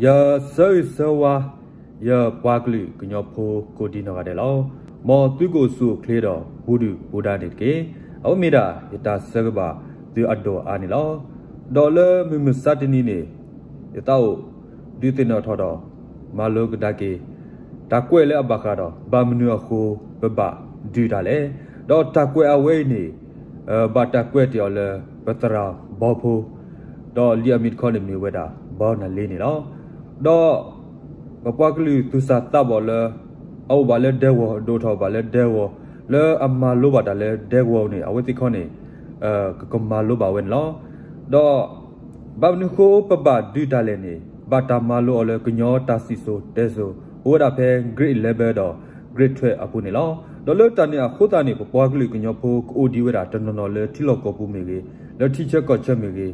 ya sơ sơ wa ya paglu kunyo pho kodino ga de lo mo tu ko su kle do budu buda de ke awmida ita sagba tu addo ani lo dollar mimu satini ne itao du tin no thodo malo ga ke ta kwe le abaka do ba mnu kho baba du da le do ta kwe awe ni ba ta kwe ti le patra bo pho do liamit khone mi weda bo na le ni lo do ba klu tu sa ta bo le au ba le de wo do tho ba le de wo le amma lo ba da le de wo ni awe ti khone ko ma lo ba wen lo do ba mnu kho baba du da le ni ba ta ma lo le knyo ta si so de so oda phe grade level do grade 12 apu ni lo do le ta ni a kho ta ni bo klu knyo pho ko di weda ton no le ti lo ko pu me ge le teacher ko che me ge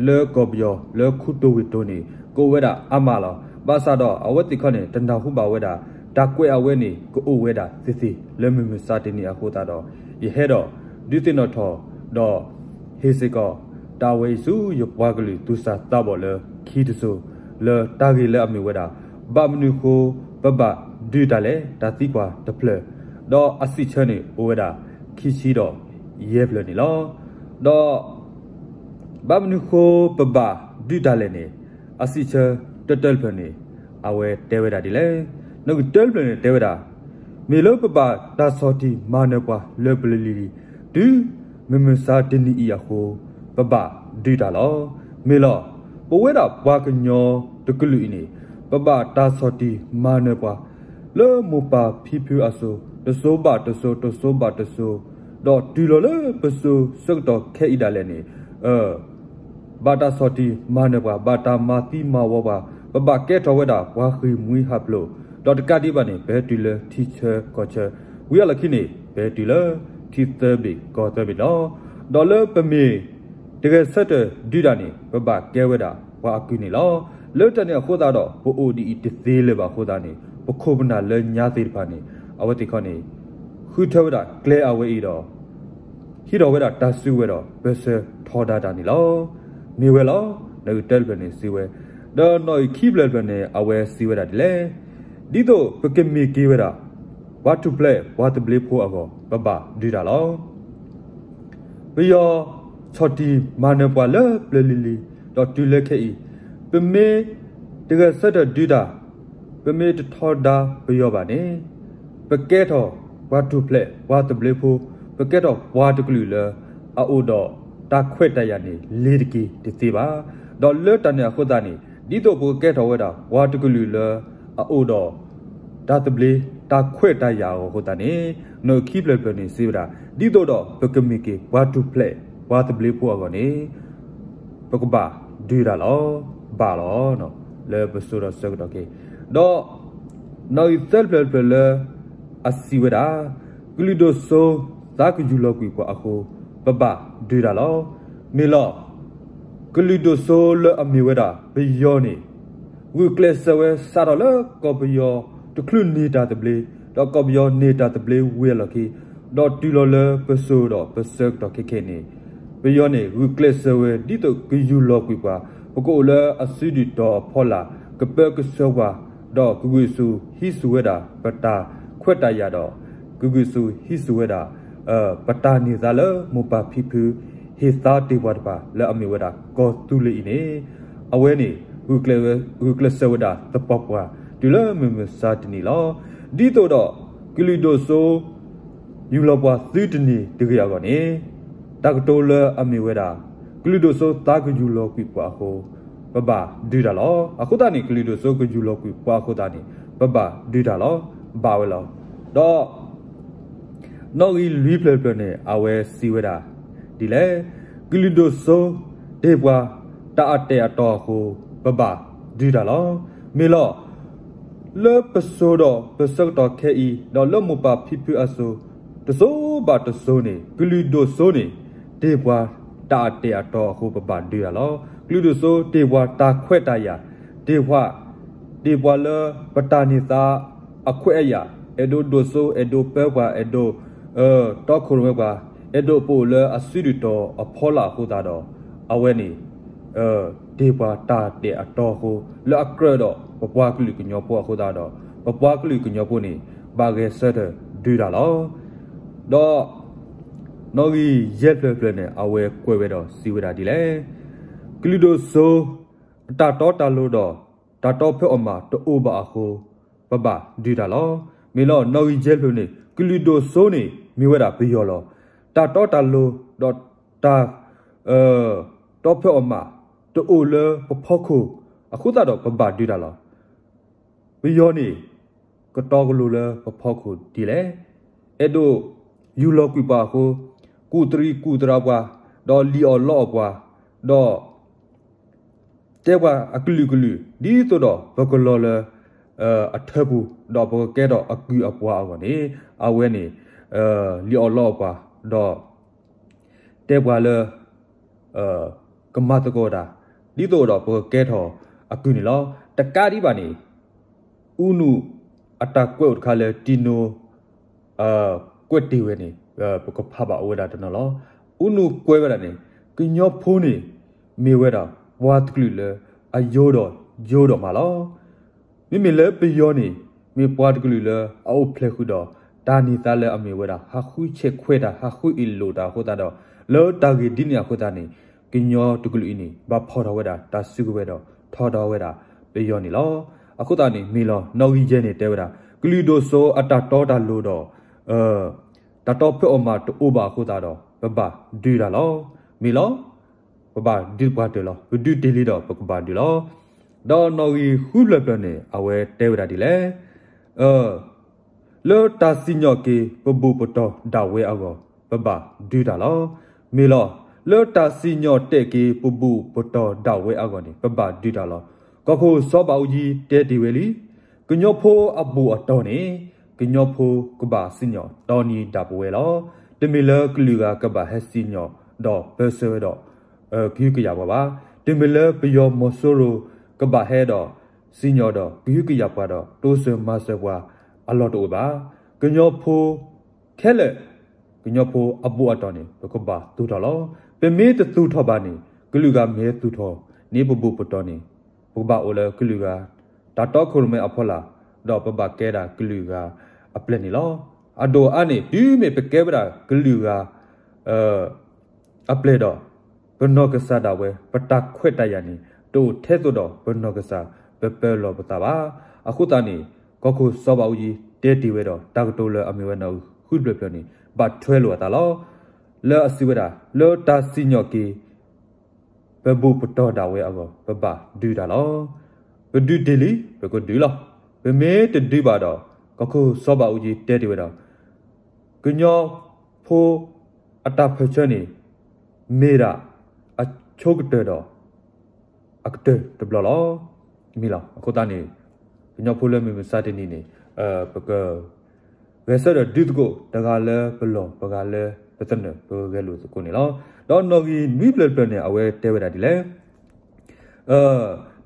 le ko byo le khu to wi to ni ko weda ama lo ba sa do awati khone tan da hu ba weda da kwe awe ni ko o weda si si le mi mi sa ti ni a kho ta do ye he do du tin no tho do he se ko ta we su yo bwa klu tu sa ta bo le khi tu so le ta ge le ami weda ba mnu kho baba du da le ta ti kwa de ple do asi che ni o weda khi chi do ye ple ni lo do ba mnu kho baba du da le ni asi che total ple ni awe te weda di le no tel ple ni te weda me lo baba ta so ti ma ne kwa le ple li du me me sa ti ni ya kho baba du da lo me lo bo weda bwa ka nyo de klu ni baba ta so ti ma ne kwa le mo pa phi phu aso de so ba de so to so ba de so do ti lo le pe so sok to khe i da le ni ba ta so ti ma ne kwa ba ta ma ti ma wo ba baba ke to weda bwa khi mui hap lo do de ka di ba ni be ti le teacher ko che wi la khi ni be ti le ti te bi ko te bi do le pe mi de ke set di da ni baba ke weda bwa ku ni lo le ta ni kho da do bo o di ti te le ba kho da ni bo kho bna le nya te ba ni awati kho ni khu tho weda clear away i do hi do weda ta su we do be se tho da da ni lo mi we lo le tel be ni si we do no keep le be ni awe si we da di le di do be ke mi ki we da what to play what to play for ago baba di da lo be yo choti ma ne pwa le ple li li do tu le ke i be me de ga sa da di da be me to tho da be yo ba ni be ke tho what to play what to play for be ke tho what to glue le a o do ta khwet ta ya ni le de ki ti ti ba do le ta ne khu da ni di do bo ke tho we da what to glue le a o do ta to play ta khwet ta ya ho ta ni no keep le ni si da di do be ke mi ki what to play what to play for ago ni be ko ba du da lo ba lo no le be so do so do ke do no self le asi weda glido so za ku ju lo ku ko akho baba du da lo me lo glido so le ami weda be yo ni wu class we sa do le ko be yo to klu ni da de ble do ko be yo ni da de ble we lo ki do tu lo le be so do be sek do ke ke ni be yo ni wu class we di to ku ju lo ku kwa ko le asi di do phola ke pe ke so wa do ku gu su hi su weda pataခွတ်တရတော့ဂုဂုစုဟိစုဝဒပတာနေဇာလမပဖိဖူဟေသာတေဝတ်ပါလဲအမီဝဒကောတူလီနေအဝဲနေဂုကလဆဝဒတပပွားဒီလမမစာတနီလောဒီတော့ဂလီဒိုဆိုယူလပွားသီတနီတကရကနေတကတိုလအမီဝဒဂလီဒိုဆိုတာကယူလောကွီပွားဟိုဘဘဒီဒါလောအခုတနီဂလီဒိုဆိုကယူလောကွီပွားခုတနီဘဘဒီဒါလောba we lo do no gi lui ple ne awe si we da di le glido so de bwa ta ate ato ho baba di da lo me lo le peso do peso do ke i do lo mo pa phi phi aso to so ba to so ne glido so ne de bwa ta ate ato ho baba di da lo glido so de bwa ta khwet ta ya de bwa le pata ni ta a khwe ya edo doso edo pewa edo to khurwe ba edo po le asidu to a phola ho da do awe ni ဒေပါတာတဲ့အတော်ကိုလက်အကရတော့ပပွားကလူကညောပေါ်ခုတာတော့ပပွားကလူကညောပေါ်နေဘာကဲဆက်တဲ့ဒူတာလောတော့နော်ကြီးရက်ပြပြနဲ့အဝဲကွဲပဲတော့စီဝတာဒီလေကလူတို့ဆိုတာတော်တာလို့တော့တာတော်ဖက်အမတိုးပါအခုပပဒူတာလောမေလောနော်ကြီးရက်ပြနေကလူတို့ဆိုနေမိဝဲတာပြီးရောလောတာတော်တာလို့တော့တာတော့ဖက်အမတိုးလေပဖောက်ခုအခုတော့ပပဒူတာလောပြီးရောနေကတော့ကလူလေပဖောက်ခုဒီလေအဲ့တို့ယူလောကွပါခုကူတရီကူတရာပွားတော့လီအော်လော့ပွားတော့တဲပွားအကလူကလူဒီတော့ဘကလောလေအထဘူးတော့ဘကဲတော့အကူအပွားအော်နေအဝဲနေလီအော်လော့ပွားတော့တဲပွားလေကမတ်တကောတာဒီတော့ဘကဲတော့အကူနေလောတကားဒီပါနေဥနုအတကွတ်ခါလေတီနိုကွတ်တီဝဲနေပကဖပါဝဲတာတနော်လောဥနုကွဲဝဲတာနေကညောဖိုးနေမေဝဲတာဝါတကလူလေအယိုးတော့မလောမိမိလေပယောနေမေပွားတကလူလေအောက်ဖလက်ခုတော့ဒါနီသားလေအမေဝဲတာဟာခုချက်ခွဲတာဟာခုအီလိုတာဟိုတာတော့လောတာဂီဒီနီဟိုတာနေကညောတကလူအင်းနေဘာဖော်တော်ဝဲတာတာစုကဝဲတော့ထော်တော်ဝဲတာပယောနေလောအခုတာနေမီလောနော်ကြီးကျဲနေတဲဝဲတာကလူတို့ဆိုအတတော်တာလို့တော့တတော်ဖက်အမတိုးပါခုတာတော့ပပဒူတာလောမီလောပပဒူပါတယ်လောဒူတီလီတော့ပကပါဒူလောတော့နော်ကြီးခုလက်ပြနေအဝဲတဲဝတာဒီလေလောတာစီညော့ကေပဘူပတော်ဒါဝဲအောပပဒူတာလောမီလောလောတာစီညော့တဲ့ကေပဘူပတော်ဒါဝဲအောနေပပဒူတာလောကခုစောပါဦးကြီးတဲတီဝဲလီကညောဖိုးအဘူအတော်နေကညောဖိုကဘာစညောတော်နီဒါပွဲလောတမီလကလူကဘာဟစညောတော့ဘဆဝတော့ဂီကရပါတမီလပယောမဆိုရိုကဘာဟဲတော့စညောတော့ဂီကရပါတော့တိုးစမဆဘွာအလော်တော့ပါကညောဖိုခဲလေကညောဖိုအဘူအတော်နေကဘာတူတော်လောပမေတသူထောပါနေကလူကမဲသူထောနေပဘူပတော်နေဘဘာအိုလကလူကတာတော့ခုမဲအဖော်လာတော့ပပကဲတာကလူကအပလက်နေလောအဒိုအနေဒီမေပကဲဗရာကလူကအပလက်တော့ဘနောကစားတာဝဲပတခွက်တရနေတို့ထဲတော့ဘနောကစားပပလောပတာပါအခုတနေကခုစောပါဦးကြီးတဲတီဝဲတော့တာကတိုလအမေဝဲနော်ခုပြပြနေဘတ်ထွဲလောတာလောလောအစီဝဲတာလောတာစီညော့ကီဘဘူပတော်တာဝဲအောပပဒူတာလောဘဒူဒေလီဘကဒူလောဘမေတဒူပါတော့ကခုစောပါဦးကြီးတဲတီဝဲတော့ကညောဖိုးအတဖချနေမေရာအချုကတဲ့တော့အကတဲ့တဘလောမီလာအခုတနေကညောဖိုးလည်းမစတဲ့နေနေပကဝဲဆရဒူတကိုတကလည်းဘလောပကလည်းပတနေပကလို့ကိုနေလောတော့နော်ကြီးနိပလပနေအဝဲတဲဝဲတာဒီလေ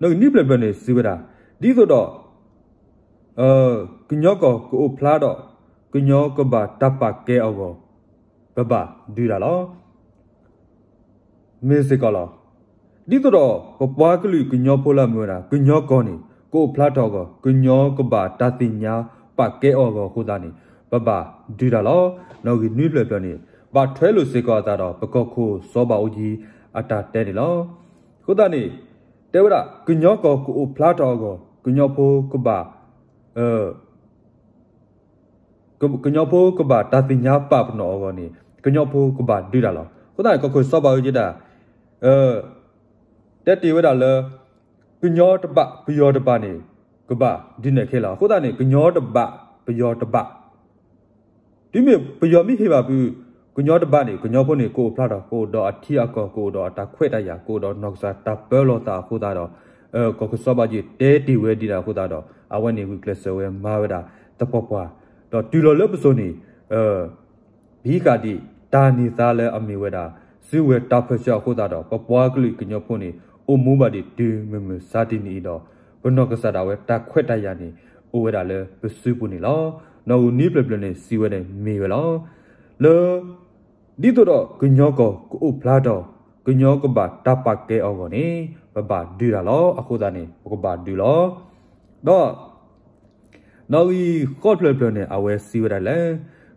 နော်နိပလပနေစီဝဲတာဒီဆိုတော့ကညောကိုဖလာတော့ကညောကဘာတပ်ပါကဲအောဘဘဒူတာလောမေစကလောဒီတော့ပပွားကလူကညောဖိုလာမျိုးတာကညောကောနေကိုဖလာတော့ကညောကဘာတတိညာပါကဲအောခိုတာနေဘဘဒူတာလောနော်ကြီးနိပလပနေဘာထွဲလို့စေကောတာတော့ပကောခိုစောပါဦးကြီးအတာတဲနေလောခိုတာနေတဲဝရကညောကိုဖလာတော့ကညောဖိုကဘာကညောဖိုကဘာတတိညာပပနောကောနေကညောဖိုကဘာဒူတာလောခိုတာကိုစောပါဦးကြီးတာတက်တီဝဲတာလေကညောတပပယောတပနေကဘာဒီနေခဲလာခိုတာနေကညောတပပယောတပဒီမေပယောမိခေပါဘူးကညောတပနေကညောဖိုနေကိုဖလာတော့ကိုတော့အထီအကောကိုတော့တခွဲ့တရကိုတော့နော့စာတပလောတာခိုတာတော့ကိုစောပါကြီးတဲတီဝဲဒီတာခိုတာတော့အဝဲနေဝီကလစဝဲမာဝဲတာတပပွားတော့တူလောလပစုံနေဘီကာဒီတာနီသားလဲအမေဝဲတာဇူဝဲတာဖချောခိုတာတော့ပပွားကလိကညောဖိုနေအိုမူဘာဒီဒူမမစာတီနီတော့ဘနောကစားတာဝဲတခွဲ့တရနေအိုဝဲတာလဲပစုပူနေလောနော်နီပလပလနေစီဝဲနေမေဝဲလောလောဒီတော့ကညောကိုဖလာတော့ကညောကဘာတပကဲအောကနေပ bà đưa ra lo à khu ta này có bà đưa lo đó nói khó lời lời này à về siêu đại lẽ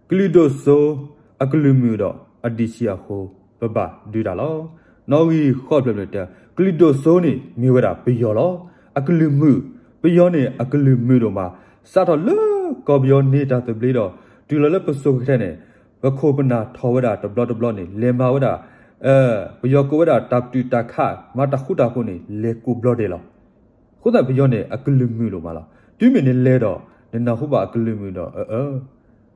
cái đồ số à cái lưu mưu đó à đi xí à khu bà đưa ra lo nói khó lời lời đó cái đồ số này mưu ra bây giờ lo à cái lưu mưu bây giờ này à cái lưu mưu đó mà sao đó lỡ có bây giờ này ta tập lấy đó từ là lớp số cái này và khu bên nào thâu ra tập lo này lên vào ra bây giờ cô ra tập tu ta khá mà ta khu ta cô này lấy cô blo đây lo khu ta bây giờ này à cái lưu mưu đó mà lo tuy mình lấy đó nên nào khu bà cái lưu mưu đó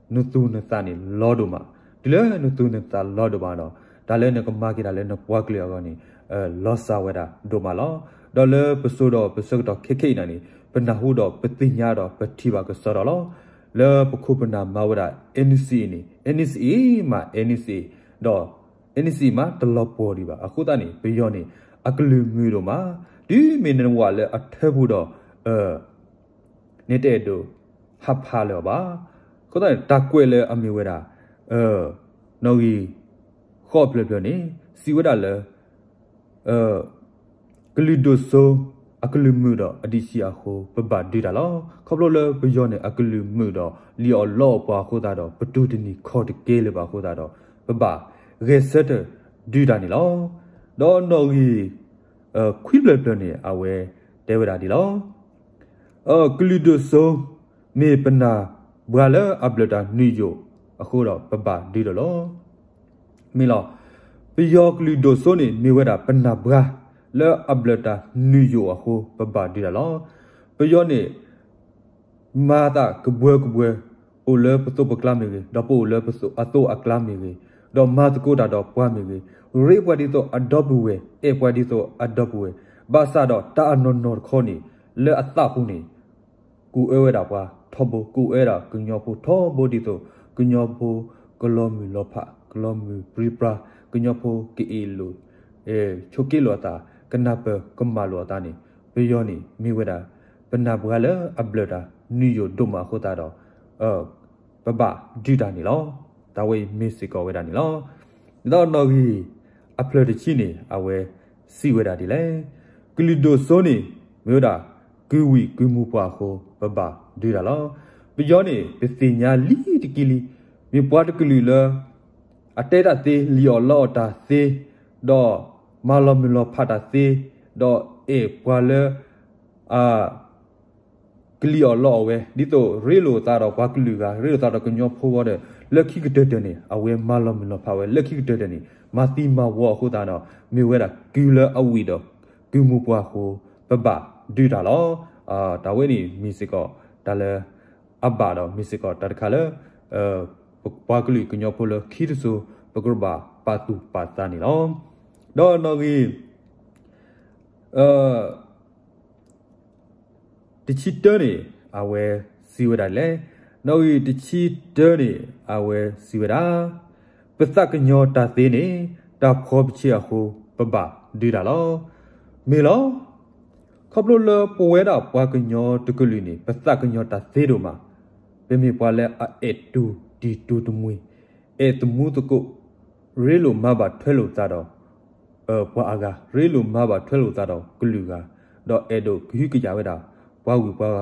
nút tu nút ta này lo đồ mà từ là nút tu nút ta lo đồ mà đó ta lấy nó có cái ta lấy nó qua cái liệu này lo sao vậy đó đồ mà lo đó là bớt số đó khé này bên nào khu đó bên tin nhà đó bên thi vào cái số đó lo là bậc khu bên nào mà vậy đó NC mà NC đó NC mà tao lo bỏ đi vào khu ta này bây giờ này cái lưu mưu đồ mà tuy mình nên qua là thép bù đó nên thế đó hấp hà了吧có thể ta quên là âm mưu ra nói khó bề bề này siêu ra là cái lưu đồ số cái lưu mưu đó đi xí à khu bà đi ra lo không lo là bây giờ này cái lưu mưu đó liều lo qua khu ta đó bắt đầu thì khó được kê le qua khu ta đó bà ghé sát đi ra này lo đó nói khuyết bề bề này à về để về ra đi lo cái lưu đồ số mấy bên nào bữa là áp lực đã nuôi dỗ, khu đó bà đi đó lo, mình lo bây giờ cái đồ số này mình về đã bên nào bữa là áp lực đã nuôi dỗ khu bà đi đó lo, bây giờ này mà ta cái bữa ô lỡ bắt đầu bắt làm gì, đó ô lỡ bắt đầu làm gì, đó mà ta cố đã đó qua gì, rồi qua đi to adopt về, qua đi to adopt về, bà sa đó ta ăn ngon khó này, lỡ ăn ta khu này, cú ở đó qua thọ bộ cụ ấy là cứ nhau bộ thọ bộ đi thôi cứ nhau bộ cứ lo mì lo phạ cứ lo mì pripra cứ nhau bộ cái ilu cho cái lo ta cái nạp cái mà lo ta này bây giờ này mi về đó bên nạp cái là áp lực đó nhiều đồ mà khó ta đó bà đi ra này lo ta về Mexico về đó này lo đó nói gì áp lực gì này à về si về đó đi lấy cái đồ số này mi đó cứ mua qua khó bà đi ra lo bây giờ này bây giờ nhà lý thì kia lý mình bắt cái lý là tết đã tê liều lo ta tê đó mà mình lo phát ta tê đó qua là cái liều lo về đi tổ relo ta đó qua cái lý cả relo ta đó cái nhau phô vào là khi cái tết này về mà mình lo phát về là khi cái tết này mà tìm mà vào khu ta đó mình về là cứ là về đó cứ mua qua khu bà đi ra lo ta về này mình sẽ có ta là abba đó Mexico ta khá là qua cái cái nhau phô là khi đó số bà cứ bà ta này lo đó nói gì thì chỉ tới này về siêu đại lẽ nói gì thì chỉ tới này về siêu đại bây giờ cái nhau ta thế này ta khó bị chia hồ bà đi ra lo mình lo không lo là bố đã qua cái nhau từ cái này bây giờ cái nhau ta thế đâu mà bây giờ qua là tu đi tu tụi mui tụi cô relo mà bà thuê lô ta đó qua aga relo mà bà thuê lô ta đó cái lừa ga đó đồ cái giá vậy đó qua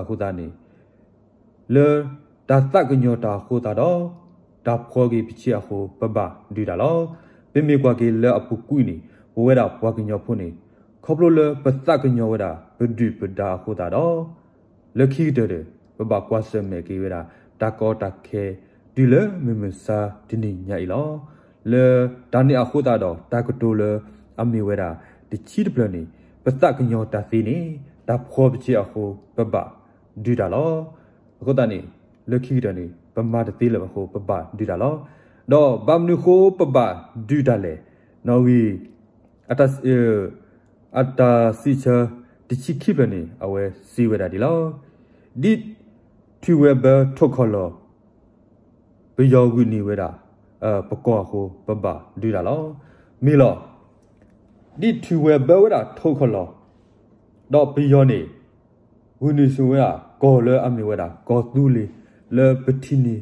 khu ta này lơ ta ta cái nhau ta khu ta đó ta khó cái bị chia khu bà đi ra lo bây giờ qua cái lơ áp cùi này bố đã qua cái nhau phun này không lo lơ bây giờ cái nhau vậy đó bây giờ khu ta đó lơ khi đó bà qua xem mấy cái vậy đó ta có ta khe đi lơ mình sa đi nhảy nhảy lo lơ ta này khu ta đó ta có đồ lơ ami vậy đó thì chỉ được này bây giờ cái nhau ta thế này ta khó bị chia khu bà đi ra lo khu ta này lơ khi đó này bà mà được tiền là khu bà đi ra lo đó bà mình khu bà đi ra lệ nói ata si cha thì chỉ khi bên này ở về si vậy đó đi lo đi thuê về bờ thô khó lo bây giờ người này vậy đó bắt qua khu bà đi ra lo mi lo đi thuê về bờ vậy đó thô khó lo đó bây giờ này người này số vậy đó có lỡ âm vậy đó có tu li lỡ bê thi ni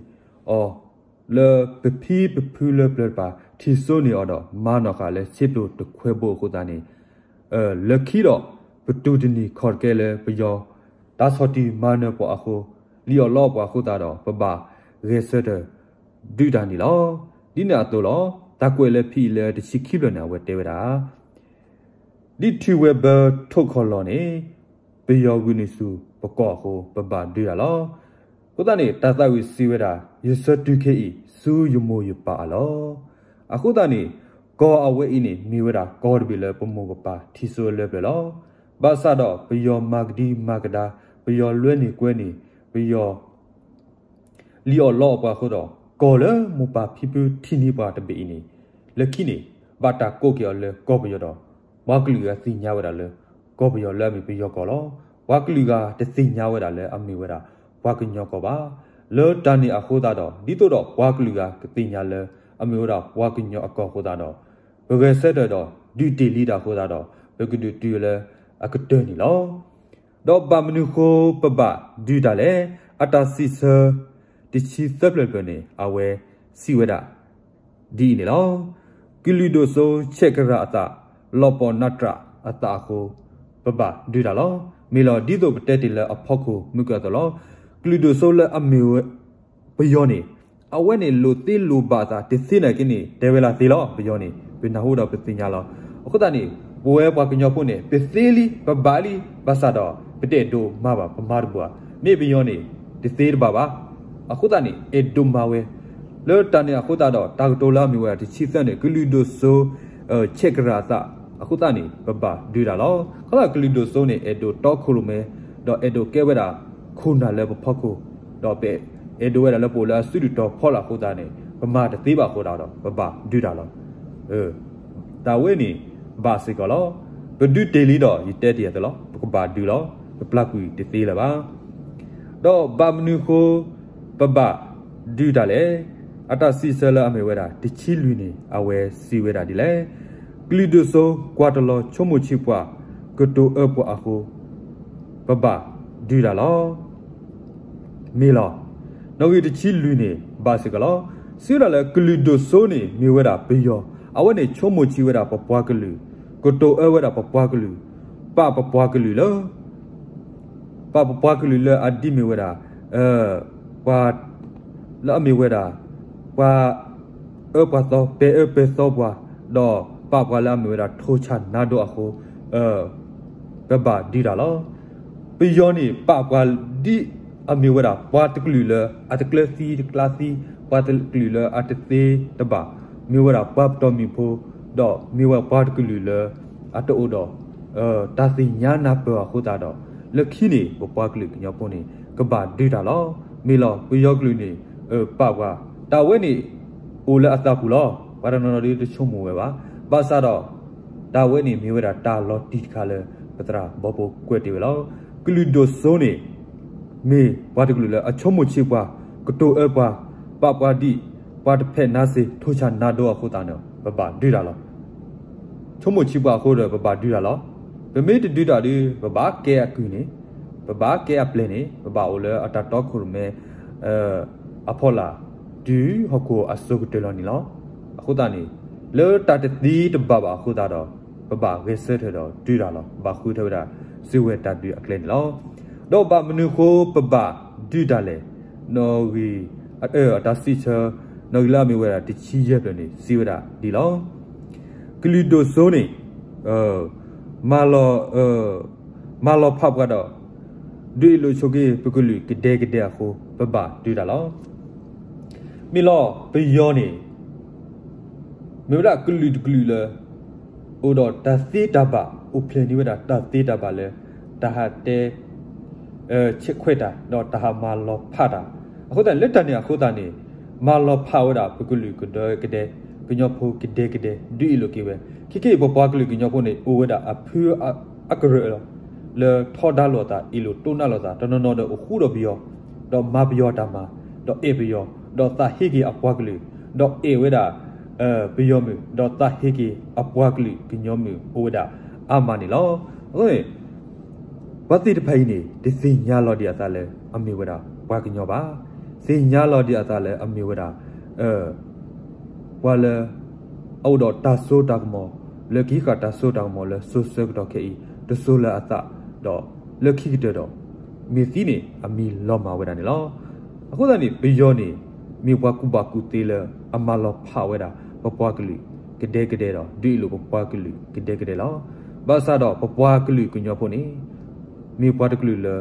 lỡ bê phi lỡ bê bà thì số này ở đó mà nó cả lẽ xếp đồ được khuê bộ của ta này lucky တော့ဘတူဒနီခေါ်ကဲလေပယောဒါစောတီမာနပေါ်အခုလီယောလောပေါ်အခုတာတော့ပပရေစတဲ့ဒူဒန်နီလောဒီနာတော့လောတကွယ်လေဖီလေတချီခိလနာဝဲတဲဝတာဒီထီဝဲဘထုတ်ခေါ်လောနေပယောဂုနိစုပကောကိုပပဒူရလောကိုတနေတသဝီစီဝဲတာယေစတုခေဤစူယမိုယပါလောအခုတနေကောအဝဲဤနေမိဝဲတာကောတပြီလေပမောပပါထီဆိုလေပဲလောဘာသာတော့ပယောမဂဒီမဂဒါပယောလွဲ့နေကွဲနေပယောလီယောလောပါခုတော့ကောလေမပါဖိပူထီနီပါတပေနေလက်ခိနေဘာတာကိုကျော်လေကောပယောတော့ဝါကလူကစီညာဝဲတာလေကောပယောလဲမီပယောကောလောဝါကလူကတစီညာဝဲတာလေအမီဝဲတာဝါကညောကောပါလောတန်နီအခုတာတော့ဒီတော့ဝါကလူကတိညာလေအမီဝဲတာဝါကညောအကောခုတာတော့ဘဂဆက်တော့ဒီတီလီတာခုတာတော့ဘဂဒူတူလေအကတဲနီလောတော့ဘာမနုခိုပပဒူတာလေအတာစီဆာဒီချီသပ်လေပနေအဝဲစီဝဲတာဒီနေလောကီလီဒိုဆိုချက်ကရာအတာလောပေါ်နတ်ရာအတာကိုပပဒူတာလောမီလောဒီတော့ပတက်တီလေအဖောက်ကိုမြုကတော့လောကီလီဒိုဆိုလေအမေဝပယောနေအဝဲနေလိုတေလိုပါတာတသိနေကိနေဒေဝလာသေးလောပယောနေဘယ်နာဟုတ်တော့ပသိညာလောအခုတနေဘွဲပွားကညောဖို့နေပသေးလီပဘာလီဘာသာတော့ပတဲ့ဒိုမပါပမာဘွာမေပယောနေတသေးပါပါအခုတနေအဒုမာဝဲလောတနေအခုတတော့တာတိုလာမျိုးရဒီချီသက်နေဂလူဒိုဆိုချက်ကရာတာအခုတနေပပဒူတာလောခလာဂလူဒိုဆိုနေအဒိုတော့ခုလိုမဲတော့အဒိုကဲဝဲတာခုနာလဲပဖောက်ခုတော့ပဲအဒိုဝဲတာလဲပိုလာစုတူတော့ဖောက်လာခုတာနေပမာတသေးပါခုတာတော့ပပဒူတာလောတာဝဲနေဘာစီကလောဘဒူတေလီတော့ယတဲတရတလောပဘာဒူလောပလကွီတသေးလာပါတော့ဘာမနုခိုပပဒူတာလေအတာစီဆလာအမေဝဲတာတချီလူနေအဝဲစီဝဲတာဒီလေကလီဒိုဆိုကွာတလောချုံမချီပွားကတိုအပွားအခုပပဒူတာလောမီလောနော်ဒီတချီလူနေဘာစီကလောစီရလေကလီဒိုဆိုနေမြေဝဲတာဘေယောအဝဲနေချုံမချီဝဲတာပပွားကလူကတိုအဝဲတာပပွားကလူပပွားကလူလောပပွားကလူလေအဒီမြေဝဲတာကွာလာမြေဝဲတာကွာပွားတော့ပေစောပွားတော့ပွားလာမြေဝဲတာထိုးချနာတော့အခုပပဒီတာလောပယောနေပွားဒီအမြေဝဲတာပွားတကလူလေအတကလစီကလာစီပွားတကလူလေအတသေးတပါမြေဝဲတာပွားတော်မီဖို့တော့မြေဝဲပွားတကလူလေအတိုးတော့တာစီညာနာပွားခုတာတော့လက်ခိနေပွားကလူညောပုံနေကဘာဒီတာလောမီလောပယောကလူနေပွားတာဝဲနေအိုလအတာကူလောဘာရနော်ဒီတချုံမဝဲပါဘာသာတော့တာဝဲနေမြေဝဲတာတာလောတီခါလေပတရာဘောဘောကွက်တီလောကလူဒိုဆိုနေမေဘာတကလူလေအချုံမချီပွားကတိုအပွားပွားဒီပွားတဖက်နာစီထိုးချနာတော့အခုတာနော်ဘဘာဒီတာလောချုံမချီပွားခိုးတယ်ဘဘာဒီတာလောဘမေတဒီတာဒီဘဘာကဲအကူနေဘဘာကဲအပလနေဘဘာအိုလေအတာတော့ခုမဲအဖောလာဒီဟကိုအစုကတလနီလောအခုတာနေလောတတတိတဘဘာအခုတာတော့ဘဘာဝေဆက်ထတော့ဒီတာလောဘာခုထောတာစီဝဲတတူအကလနေလောတော့ဘာမနုခိုပပဒီတာလေနော်ဝီအတာစီချာနော်လာမီဝဲတာတချီရက်တယ်နေစီဝဲတာဒီလောကလီဒိုဆိုနေမာလောဖပ်ကတော့ဒီလိုချိုကေပကလူကတဲ့အခုပပဒီတာလောမီလောဘယောနေမြေရာကလူလေအိုတော့တသေးတပါဥပလနေဝတာတသေးတပါလေတဟာတဲချစ်ခွက်တာတော့တဟာမာလောဖတာအခုတည်းလက်တနေအခုတည်းနေမာလောဖဝတာပကလူကတဲ့ကညောဖိုကတဲ့ဒီလိုကေပဲခိဘပွားကလူကညောဖိုနေအိုဝတာအဖူအကရလေထော်ဒါလောတာအီလိုတိုနာလောတာတနော်တော့အခုတော့ပြောတော့မပြောတာမှာတော့အေပြောတော့တာဟိကီအပွားကလူတော့အေဝတာပြောမှုတော့တာဟိကီအပွားကလူကညောမှုအိုဝတာအမနီလောဟိုဘာတိတဖိုင်နေဒီစင်ညာလောဒီအသားလဲအမေဝတာဘွားကညောပါစင်ညာလောဒီအသားလဲအမေဝတာဝါလဲအော်တော့တာဆိုတာကမော le ki ka ta so dang mo le so so do ke I de so la ata do le ki de do mi ti ni ami lo ma we da ni lo aku da ni be yo ni mi wa ku ba ku te le ama lo pha we da pa pwa kli ke de do di lo pa pwa kli ke de lo ba sa do pa pwa kli ku nyo pho ni mi pwa de kli le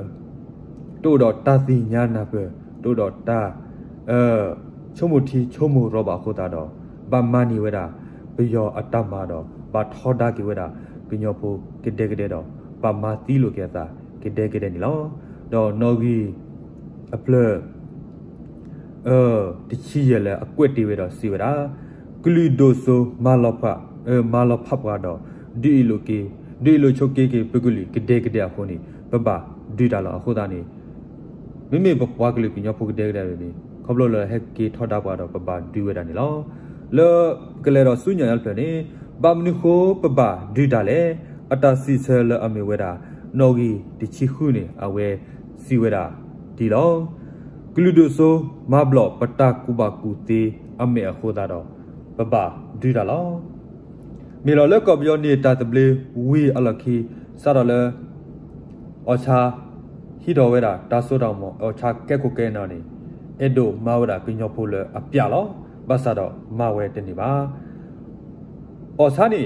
to do ta ti nya na pe to do ta chomu thi chomu ro ba khu ta do ba mani we da be yo atta ma do ba thoda ki we da ku nyo pho ke de do ba ma ti lo ke ta ke de ni lo do no gi a ple ti chi ye le a kwet ti we do si we da kli do so ma lo pha ba do di lo cho ke pe kli ke de a pho ni ba di da lo khu da ni mi mi ba pwa kli ku nyo pho ke de ni khop lo le he ki thoda ba do ba di we da ni lo le ke le do su nya yal pe ni ba mnu kho ba di da le ata si se le a me we da no gi ti chi khu ni a we si we da di lo kli do so ma blo pata ku ba ku te a me a kho da do ba di da lo mi lo le ko byo ni ta te ble wi a la ki sa da le o cha hi do we da ta so da mo o cha ke ko ke na ni e do ma we da pi nyo pho le a pya lo ba sa do ma we te ni ba o sa ni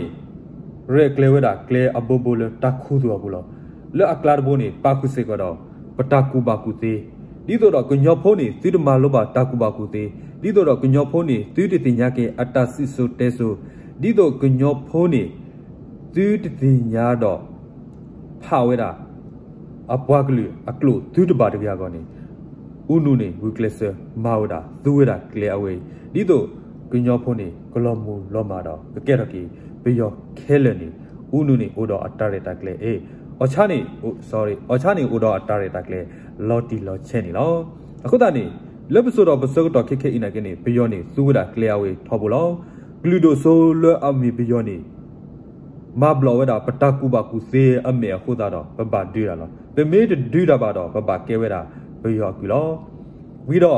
re kle we da kle a bo bo le ta khu do bu lo le a klar bo ni pa ku se ko do pata ku ba ku te di do do ku nyo pho ni ti de ma lo ba ta ku ba ku te di do do ku nyo pho ni ti ti nya ke atta si so te so di do ku nyo pho ni ti ti nya do pha we da a pwa klu a klo tu de ba de ya ko ni unu ni wi kle se ma we da tu we da kle away di do ku nyo pho ni ko lo mu lo ma do ke ro ki be yo khe le ni unu ni o do atta re ta kle e o cha ni o do atta re ta kle lo ti lo che ni lo aku da ni le bu so do bu so do ke ina ke ni be yo ni tu we da kle away tho bu lo glu do so le a mi be yo ni ma blo we da pata ku ba ku se a me khu da do ba du da lo be me du da ba do ba ke we da be yo ku lo wi do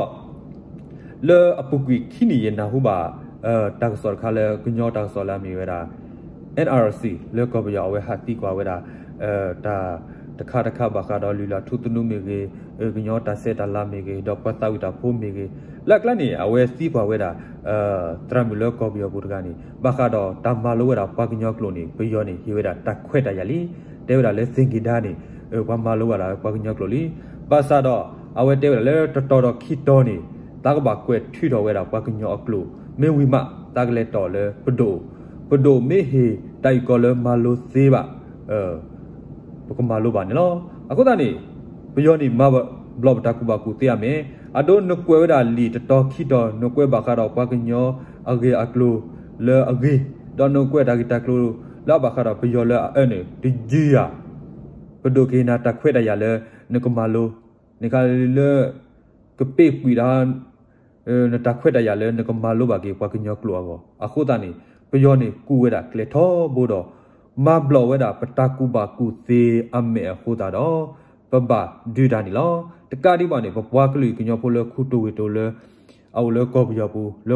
le a pu ki khini ye na hu ba ta so kha le ku nyo ta so la mi we da NRC le ko ba yo we ha ti kwa we da taတခါဘာခါတော့လူလာထုတနုမေကေကညောတာဆက်တာလာမေကေတော့ပတ်တာဝိတာဖိုးမေကေလက်ကလနေအဝဲစီးပွားဝဲတာတရမလောကောဘီယောဘူတကနေဘာခါတော့တမလိုဝဲတာပါကညောကလိုနေဘယောနေဟိဝဲတာတက်ခွဲ့တာရလီတဲဝဲတာလဲစင်ကီဒါနေဘာမလိုဝဲတာပါကညောကလိုလီပါစာတော့အဝဲတဲဝဲလဲတော်တော်ခီတော်နေတာကဘာကွဲ့ထွတော်ဝဲတာပါကညောအကလိုမေဝီမတာကလဲတော်လဲပဒိုမေဟေတိုင်ကောလမလိုသေးပါပကမာလိုပါနေလောအခုတည်းဘယောနီမဘလော့တာကူဘာကူတေးရမယ်အဒိုနကွဲဒါလီတတော်ခိတော်နကွဲဘာခါတော့ပကညောအဂေအကလိုလေအဂေတော့နကွဲဒါဂီတကလိုလာဘာခါတော့ဘယောလေအဲ့နေဒီဂျီယာပဒိုကေနာတခွဲ့တရလေနကမာလိုနကလေကပေပီဒါနတခွဲ့တရလေနကမာလိုဘာကေပကညောကလိုအခုတည်းဘယောနီကူဝဲတာကလေထောဘို့တော့มาบลอเวดาปตากูบากูเซอเมโคตาดอปะดูดานี่ลอตะกะดิบานี่ปะปวากลุกญอโพเลคูโตเวโตเลเอาเลกอบยอปูเล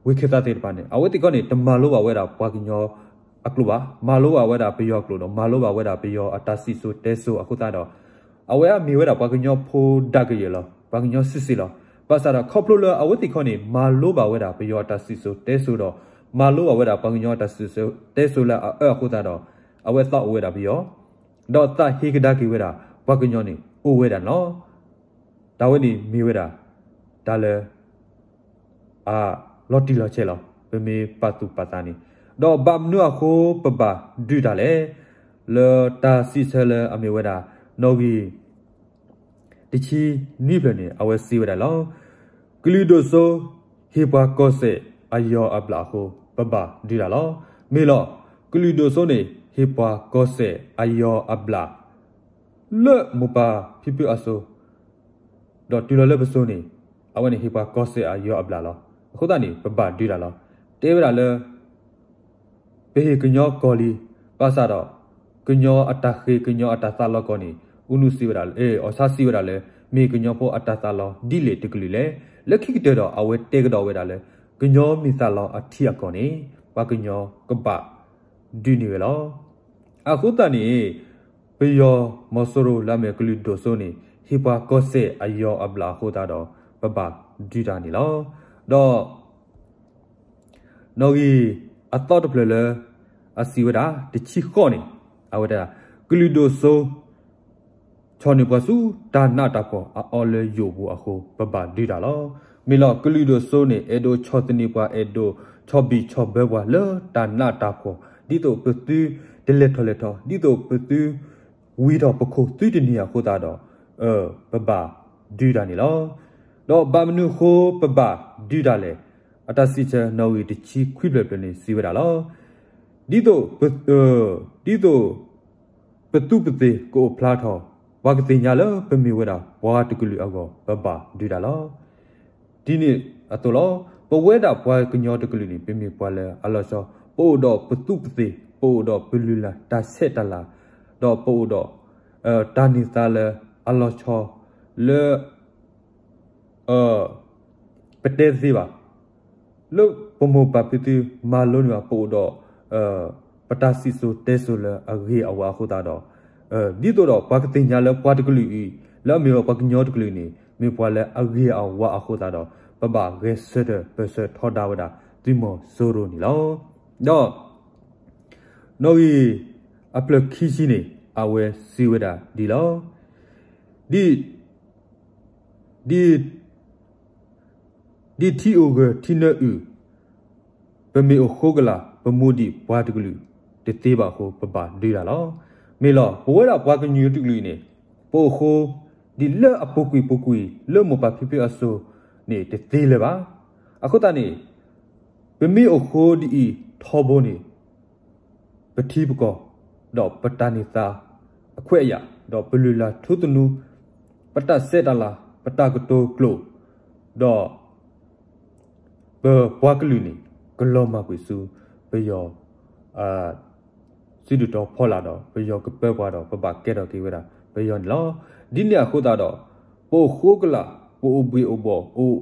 วิเคตาเตปานี่อเวติกอนี่ตมาโลบาเวดาปวากญออักลุบามาโลบาเวดาเปยอกลุดอมาโลบาเวดาเปยออัตสิโซเตโซอะโคตาดออเวอะมีเวดาปวากญอโพดักเยลอปวากญอซิซิลอปะซาดาคอปโลเลอเวติกอนี่มาโลบาเวดาเปยออัตสิโซเตโซดอมาโลบาเวดาปวากญออัตสิโซเตโซละอะโคตาดอအဝဲတော့ဝဲတာပြီးရောတော့တဟိကဒါကိဝဲတာဘကညောနေအိုဝဲတာနော်ဒါဝဲနေမီဝဲတာဒါလဲလော်တီလော်ချဲလောပမေပတ်တူပတာနီတော့ဘမ်နုအခုပပဒူတာလေလောတာစီဆဲလအမေဝဲတာနော်ဂီတချီနိပနေအဝဲစီဝဲတာလောကလီဒိုဆိုဟီပါကောဆေအယောအပလာခုပပဒူတာလောမေလောကလီဒိုဆိုနေဟေပါကောဆေအယောအဘလာလေမပါဖိပအဆိုဒေါ်တူလလေပစိုးနေအဝနေဟေပါကောဆေအယောအဘလာလောအခုတည်းပပဒူတာလောတဲဝရလေဘေကညောကောလီပါစာတော့ကညောအတခေကညောအတသလောကောနီဥနုစီဝရလေအဆာစီဝရလေမေကညောဖို့အတသလောဒီလေတကလီလေလက်ခိကတဲ့တော့အဝဲတဲကတော့ဝဲတာလေကညောမီသလောအထီအကောနီပါကညောကပ ဒီနေလောအခုတန်နေဘယောမဆိုရိုလာမေကလူဒိုဆိုနေဟီပါကောဆေအယောအဘလာခိုတာတော့ပပဒီတာနေလောတော့နော်ကြီးအတော့တပလအစီဝဒတချီခေါနေအဝဒကလူဒိုဆိုချောနေပစုဒါနာတာကောအော်လေယိုဘူအခုပပဒီတာလောမီလောကလူဒိုဆိုနေအေဒိုချောတနေပွားအေဒိုချောဘီချောဘဲဘွာလောဒါနာတာကောဒီတော့ပတူဒလက်ထလက်ထဒီတော့ပတူဝီတော့ပခုသွီတနီယာခိုတာတော့ပပဒီတာနေလောတော့ဘာမနုခိုပပဒီတာလေအတစီချာနော်ဝီတချီခွိပလပနေစီဝတာလောဒီတော့ပတူပတေကိုဖလာထောဝါကတိညာလပမီဝတာဝါတကူလူအောပပဒီတာလောဒီနေ့အတော်လောပဝဲတာဘွားကညောတကူလူနေပမီပွားလဲအလောဆောပို့တော့ပတူပတေပို့တော့ပလူလာတာဆက်တလာတော့ပို့တော့တာနီသာလဲအလောချောလေပတေစီပါလို့ပမိုပပတီမာလုံးရပို့တော့ပတာစီဆိုတဲဆိုလဲအဂေအဝါခိုတာတော့ဒီတော့ဘာကတင်ညာလဲပွားတကလူဤလဲမေပကညောတကလူနေမေပွားလဲအဂေအဝါအခိုတာတော့ပပဂေဆဒပစထောဒါဝဒါဒီမောဆိုရိုနီလောတော့နော်ဤအပလခီစီနေအဝဲစီဝဒါဒီလောဒီတီအိုဂတီနအူပမေအိုခိုဂလာပမူဒီဘွားတကလူတသေးပါခိုပပဒီလာလောမေလောဘဝရဘွားကညူတကလူနေပိုခိုဒီလဲအပုကွီလဲမပဖိဖိအဆိုနေတသေးလေပါအခုတနေပမေအိုခိုဒီထောဘိုနေပတိပကောတော့ပတနိသာအခွဲ့ရတော့ဘလူလာထုတနုပတဆက်တလာပတကတိုကလိုတော့ဘွားကလူနေဂလောမကွေစုဘယောစီဒူတော့ဖော်လာတော့ဘယောကပဲဘွားတော့ပပကဲတော့ကေဝတာဘယောလောဒီနေခုတာတော့ပိုခိုကလာပိုဘီအိုဘောအို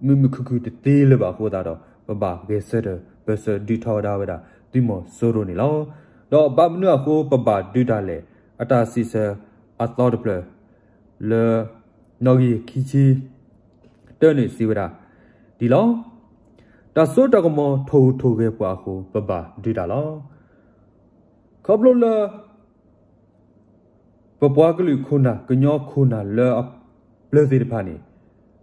မမခုတတေးလေပါခိုတာတော့ပပဂေဆဒဘဆဒီထော်ဒါဝတာဒီမောဆိုရိုနေလောတော့ဘာမနုအခုပပဒူတာလေအတာစီဆာအသောတပလလေနော်ကြီးခီချီတဲနေစီဝတာဒီလောတဆိုးတကမောထိုခဲ့ပွားခုပပဒူတာလောခဘလလပပွားကလူခုနာကညောခုနာလေပလစီတဖာနေ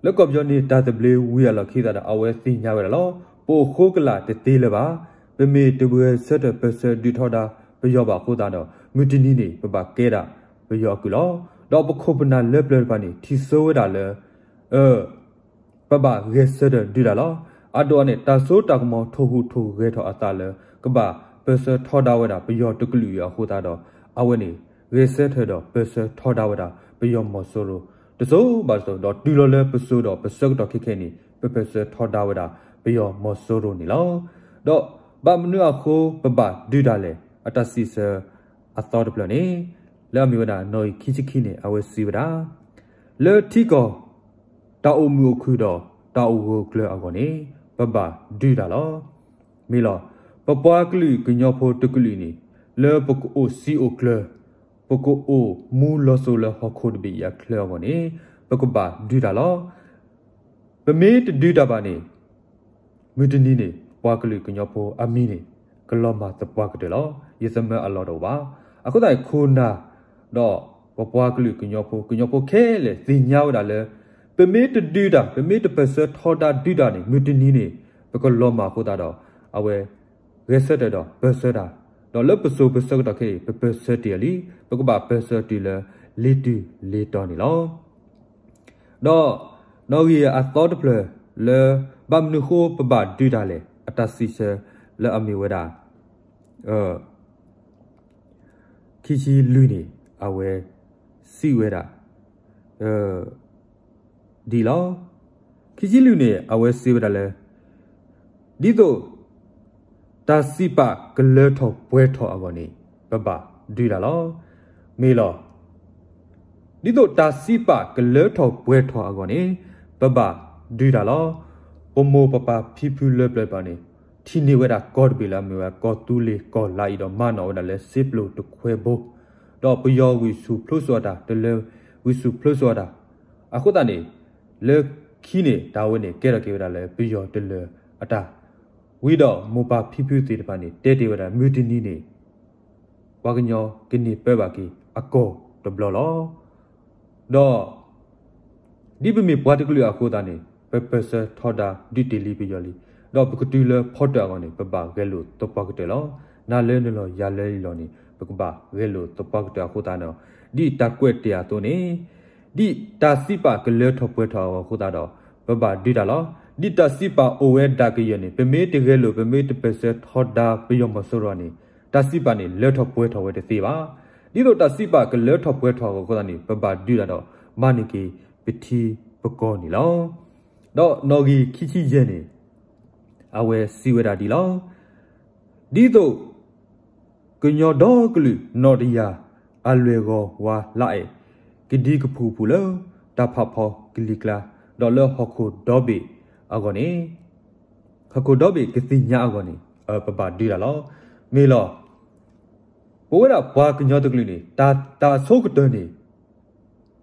လက်ကပ်ယောနေတာတဘလေဝီရလခိတာအဝဲသိညာဝဲလောပိုခိုးကလာတသေးလေပါပမေတဘွေဆက်တဲ့ပစဒီထော်တာဘယောပါခိုးတာတော့မူတနီနေပပကဲတာဘယောကူလောတော့ပခုပနာလက်ပလပါနေထီဆိုးတာလေပပရဲဆက်တဲ့ဒီလာလောအတော်နဲ့တဆိုးတကမောထိုဟုထိုရဲထော်အတာလေကပပစထော်တာဝဲတာဘယောတကလူရခိုးတာတော့အဝဲနေရဲဆက်ထဲတော့ပစထော်တာဝဲတာဘယောမောဆိုလိုတစိုးပါဆိုတော့တူလောလဲပစိုးတော့ပစကတော့ခိခဲနေပစထော်တာဝဲတာဘယောမောဆိုလိုနေလောတော့ဘာမနုအခုပပဒူဒါလေအတစီဆာအသောတပလနေလဲမီဝဒနော်ခိချခိနေအဝစီဝဒါလေတီကောတာအုံမူခုတော့တာအုံကိုကလအကောနေပပဒူဒါလောမီလောပပွားကလူကညောဖို့တကလူနေလေပကိုစီအိုကလပကိုအိုမူလောဆိုလဟခုဒဘီယကလကောနေပကပဒူဒါလောပမေတဒူဒါပါနေမူတနီနေပွားကလူကညောဖို့အမီနေကလောမတပွားကတဲ့လောယေစမအလောတော့ပါအခုတိုင်ခိုနာတော့ပွားကလူကညောဖို့ခဲလေစီညောက်တာလေပမေတဒူဒါပမေတပစထောတာဒူဒါနေမူတနီနေပကလောမခိုတာတော့အဝဲရဲဆက်တဲ့တော့ဘဆတာတော့လပဆူပစကတော့ခဲပစတီလီပကဘာပစတီလေလီတူလီတော်နေလောတော့နော်ကြီးအသောတပလေဘမ်နုခိုပဘဒူဒါလေအတစီဆလဲအမီဝဒါခီချီလူနေအဝဲစီဝဲတာဒီလောခီချီလူနေအဝဲစီဝဲတာလဲဒီတော့တာစီပါကလဲထောပွဲထောအကောနေပပဒီလာလောမေလောဒီတော့တာစီပါကလဲထောပွဲထောအကောနေပပဒီလာလောပမိုပပဖီဖူလဲပလဲပါနေ ที่นี่เวลาก็เวลามีว่าก็ตุเลก็ไล่ดอกมาหนอเวลาเลยสิบโลตุกเวโบดอกปยอวิสุพลุสวดาเดลวิสุพลุสวดาอะคุตานี่เลิกขี้นี่ดาวนี่เกลเกเวลาเลยปยอเดลอะตาวิดอมูปาพิพิติปานี่เตเวลามิวตินีนี่วากญอกินี่เปบากีอะโกตบลอลอดอဒီပမေပွားတကလူအခုတာနေပပစထော်တာဒီတီလီပီယောလီတော့ပကတူလဖော့တာကနေပပကဲလို့တပကတဲ့လောနာလဲနလောရလဲလောနေပကပကဲလို့တပကတဲ့အခုတာနော်ဒီတကွက်တရားတော့နေဒီတာစီပါကလဲထော်ပွဲထော်အခုတာတော့ပပဒီတာလောဒီတာစီပါအိုဝဲတာကရနေပမေတကဲလို့ပမေတပစထော်တာပယောမဆိုရနေတာစီပါနေလဲထော်ပွဲထော်ဝဲတဲ့စီပါဒီတော့တာစီပါကလဲထော်ပွဲထော်ကိုတာနေပပဒီတာတော့မနိကေปิธีปกรณ์นี่ลอดอกนอกีขี้ขี้เย็นนี่อเวซีเวดาดีลอดีโตกญอดอกลุนอดยาอลเวโกวาลาเอกดีกพูพูเลตาพะพอกลิกลาดอลฮอโคดอเบอากอนี่ฮอโคดอเบกสิญาอากอนี่ปะปะดีละลอเมลอโปวดาบวากญอตกลุนี่ตาโซกตอนี่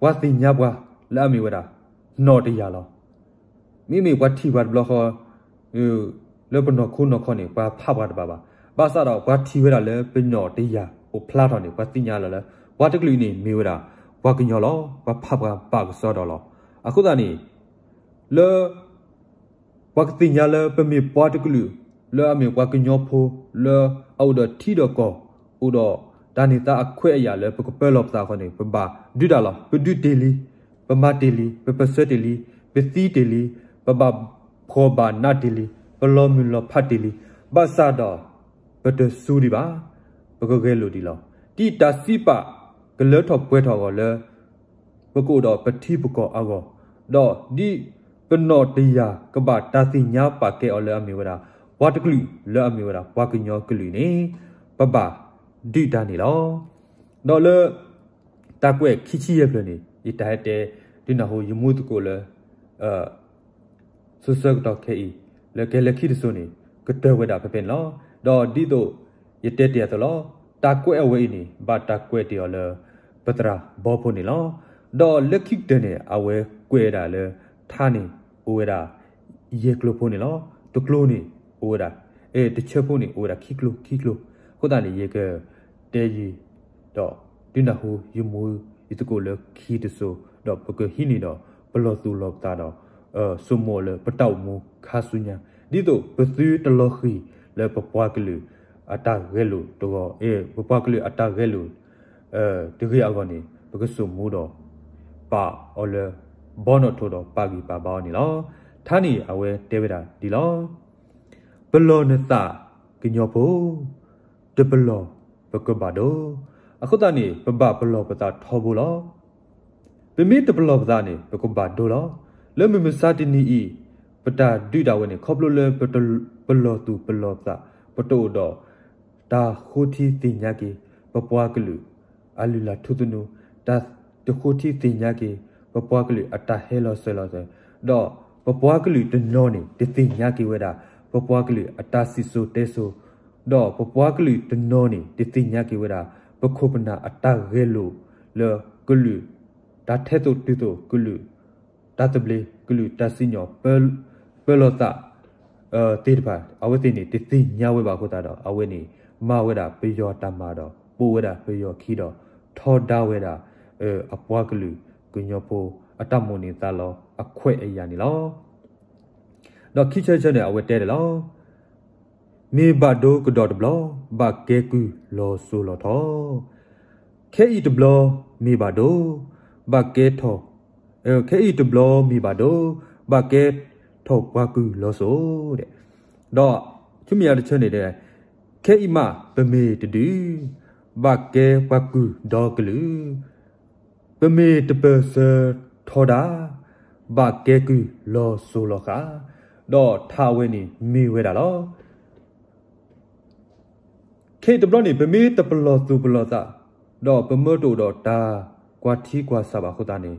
วาสิญาบวาละมีเวดานอดยาลอมีวัดที่วัดบล็อกเลปนอคุณนอคอนี่ปาภาพวัดบาบาซาดอวัดที่เวดาเลเป็นนอดยาโอพลาดอนี่วัดติญาละวัดตะกลีนี่มีเวดาวากญอลอปาภาพกปากซอดอลออะคุตานี่เลวักติญาเลเปมีปอตะกลีเลอมีวากญอโพเลเอาดอที่ดอกออุดอดานิตาอควะยาเลปกเปลอบตาคอนี่ปบาดุดาลอปดุเดลีปมาเดลีปปเสเดลีปซีเดลีปบาพอบานาเดลีปลอมิลอพัดเดลีบาซาดอปเตสูดีบาปกเกโลดีลอที่ตาซีปะกะเลทอป่วยทอกอเลปกูดอปฏิปกออากอดอดีปนอตยากบาตาสิญาปะเกอเลอเมวดาวาตกลีเลอเมวดาวากญอกลีนี่ปบาดีดานี่ลอดอเลตากวยขี้ขี้เยเพลนี่อีตาเตดินาโหยมูตโกเลสุสกดอกเคอีเลเกเลขี้ตโซนี่กะเตเวดาเป็นลอดอดีโตยเตเตตลอตากวยอเวนี่บาตากวยเตอเลปตราบอโพนี่ลอดอเลขี้เตเนอเวกวยดาเลทานี่โอเวดาเยกโลโพนี่ลอตกโลนี่โอเวดาตะเชโพนี่โอเวดาขี้โลโคตานี่เยกเตยีดอดินาโหยมูอิตโกเลขี้ตโซดอกปกหินี่ดอปลอตูลอบตาดอสุโมเลปะตาวมูคาสุญญาดิโตปซื้อตลอขีเลปปวากลืออัตาเกลุตวปปวากลืออัตาเกลุตะเกอากอนี่ปกสุมูดอปาออเลบอนอโทดอปากีปาบานี่ลอทานี่อเวเตเวดาดีลอปลอเนตากญอโพเตปลอปกบาโดอะคุตานี่ปบาปลอปตาทอบูลอเปมีตปลอบซานี่ปกบาโดลอเลมมซาตินีอีปตาดุดาเวนี่ขอบโลเลปตปลอตูปลอบซาปโตดอตาโคทีติญากีปปวากลุอาลุลาทุตุนูตาตโคทีติญากีปปวากลุอัตตาเฮลอเซลอเซดอปปวากลุตโนนี่ติติญากีเวดาปปวากลุอัตตาซิโซเตโซดอปปวากลุตโนนี่ติติญากีเวดาปโคปนาอัตตาเกลุเลกลุตาเทโตติโตกลุตาตเบลกลุตาสิญอเปลอตาติดบาอเวตินี่ติติญาเวบาโคตาดออเวนี่มาเวดาเปยอตามาดอปูเวดาเปยอคีดอทอดาเวดาอปวากลุกุญญโพอัตโมนิตาลออแควะยานี่ลอดอคิเชเชเนี่ยอเวเตเดลอมีบาโดกดอดบลอบาเกกุลอโซลอทอเคอีดบลอมีบาโดบาเกทอเคอีดบลอมีบาโดบาเกทอกวากุลอโซเดดอชุมียาเชเนเดเคอีมาเปเมตดูบาเกวากุดอกลือเปเมตเปเซทอดาบาเกกุลอโซลอกาดอทาเวนี่มีเวดาลอเคตบลอนี่เปมีตปลอตูปลอตาดอเปมโตดอตากว่าที่กว่าสบาโคตานี่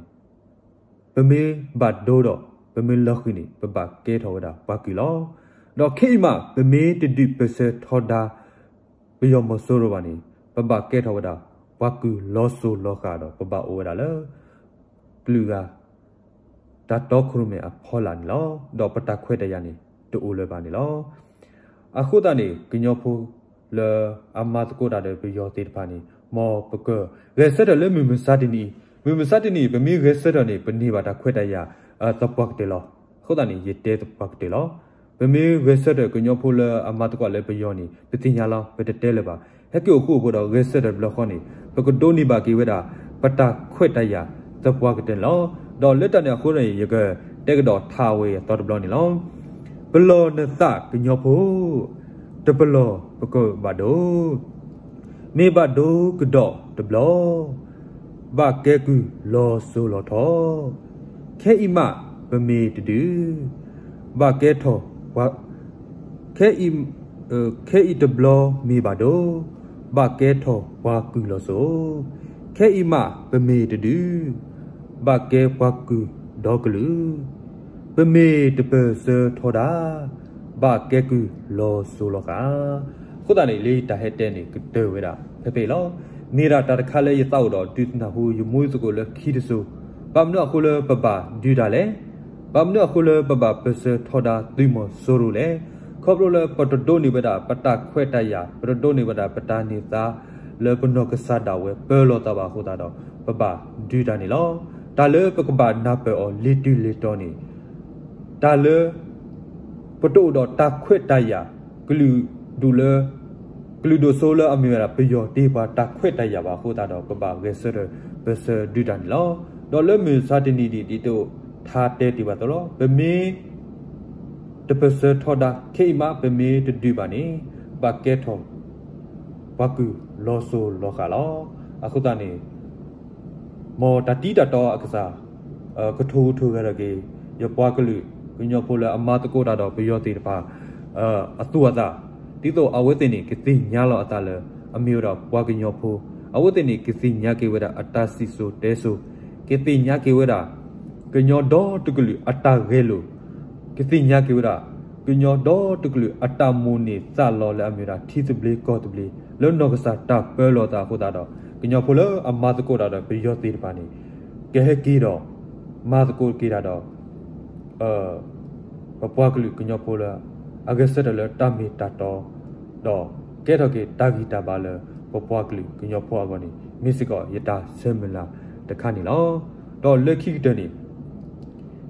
เปมีบาดโดดอเปมีลอกินี่เปบาเกทอวดาปากิลอ ดอกเคมาเปเมติดิเปเซทอดาเปียมโซโรบานีปะบะเกทอวดาวากุลอโซลอกาดอปะบะโอดาเลกลูกาดัดดอกครุเมอพอลานีลอดอกปะตะခွဲတရนีတူโอเลบานีลอအခုတနေကညောဖိုလေအမတ်ကိုဒါတဲ့ဘယောတေတပါနေမောပကရဲဆက်တယ်လေမမစတနီဗမီရဲဆက်တယ်နေပနေပါတာခွဲတရတပတ်တယ်လောခုတနေရတဲ့တပတ်တယ်လောဗမီရဲဆက်တယ်ကညောဖိုလေအမတ်ကလည်းဘယောနေပတိညာလောပတတဲလေပါဟက်ကိုခုဘောတော့ရဲဆက်တယ်ဘလခေါနေပကဒိုနီပါကေဝဲတာပတာခွဲတရတပတ်တယ်လောတော့လက်တနေခုနေရကတဲ့ကတော့ထားဝဲတော်တဘလောနေလောဘလောနသကညောဖိုတဘလောပကဘဒိုမေဘဒိုကတော့တဘလောဘာကဲကူလောဆိုလောထောခဲဣမဗမေတတူဘာကဲထောဝခဲဣတဘလောမေဘဒိုဘာကဲထောဝါကူလောဆိုခဲဣမဗမေတတူဘာကဲဝါကူဒေါကလူပမေတပစထောဒါဘာကဲကူလောဆိုလောကခုတနေလေးတဟက်တဲ့နေကတဲဝဲတာဖေဖေလောနေရာတခါလဲရတော့တော့တူနာဟူယမွေးစကိုလခီတဆူပမနောခုလပပဒူတာလဲပမနောခုလပပပစထောဒါဒီမဆိုရူလဲခေါပလိုလပတတိုနေဝတာပတခွဲတရပတတိုနေဝတာပတာနေသားလေပနောကဆာဒါဝဲပဲလောတာပါခုတာတော့ပပဒူတာနေလောဒါလေပကပနာပေအောလီတူလီတော်နေဒါလေပတိုတော့တခွဲတရဂလူဒူလေกลูโดโซลอเมราเปยอเตบาตะခွဲ့တရပါခိုးတာတော့ပပဂေဆရဘဆဒူတန်လောဒေါ်လမေစာတနီဒီတိုထားတဲတိပါတော့ဗမေတပစထောဒါခေမဗမေတဒူပါနေဘကဲထောဘကူလောဆိုလောခါလောအခုတနေမောတတိတတော်အကစားကထိုးထိုးရကေရပွားကလူကညောဖိုလအမတကိုတာတော့ပယောတေတပါအတူအသာဒီတော့အဝတ်တင်နေကတိညာလောအတလဲအမျိုးတော့ဘွားကညောဖိုးအဝတ်တင်နေကတိညာကေဝဒအတစီဆိုတဲဆိုကတိညာကေဝဒကညောတော့တကလူအတရဲလိုကတိညာကေဝဒကညောတော့တကလူအတမူနေစလောလဲအမျိုးတော့ထီစပလီကောတပလီလောနောကစားတပဲလောတာခိုတာတော့ကညောဖိုးလအမတကိုတာတော့ဘယောတေပါနေကဲဟဲကီတော့မာတကိုကီတာတော့ဘွားကလူကညောဖိုးလအဂစတလတမီတတော်တော့ကဲတော့ကတာဂီတာပါလဘပွားကလူကညောဖွားကောနေမစ်ကောယတာဆမလာတခါနေလောတော့လက်ခိတနေ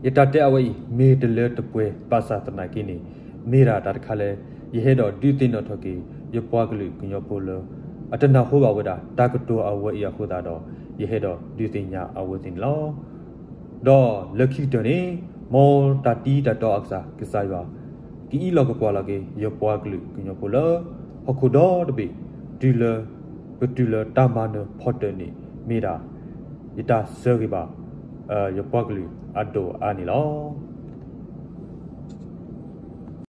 ယတာတဲ့အဝေးမေတလဲတပွဲပါစာတနာကိနေမေရာတာတခါလဲယဟဲတော့ဒီတင်တော့ထကေယပွားကလူကညောဖိုးလအတနာဟောပါဝဒတာကတောအဝေးရခိုတာတော့ယဟဲတော့ဒီတင်ညာအဝေးတင်လောတော့လက်ခိတနေမောတတီတတော်အစားကစားပါဒီအီလောကကွာလာကေရပွားကလူကညောပိုလာအခုတော့တပိဒီလဘတူလတာမနဖော်တနေမိတာယတာဆာကေပါရပွားကလူအဒိုအာနီလော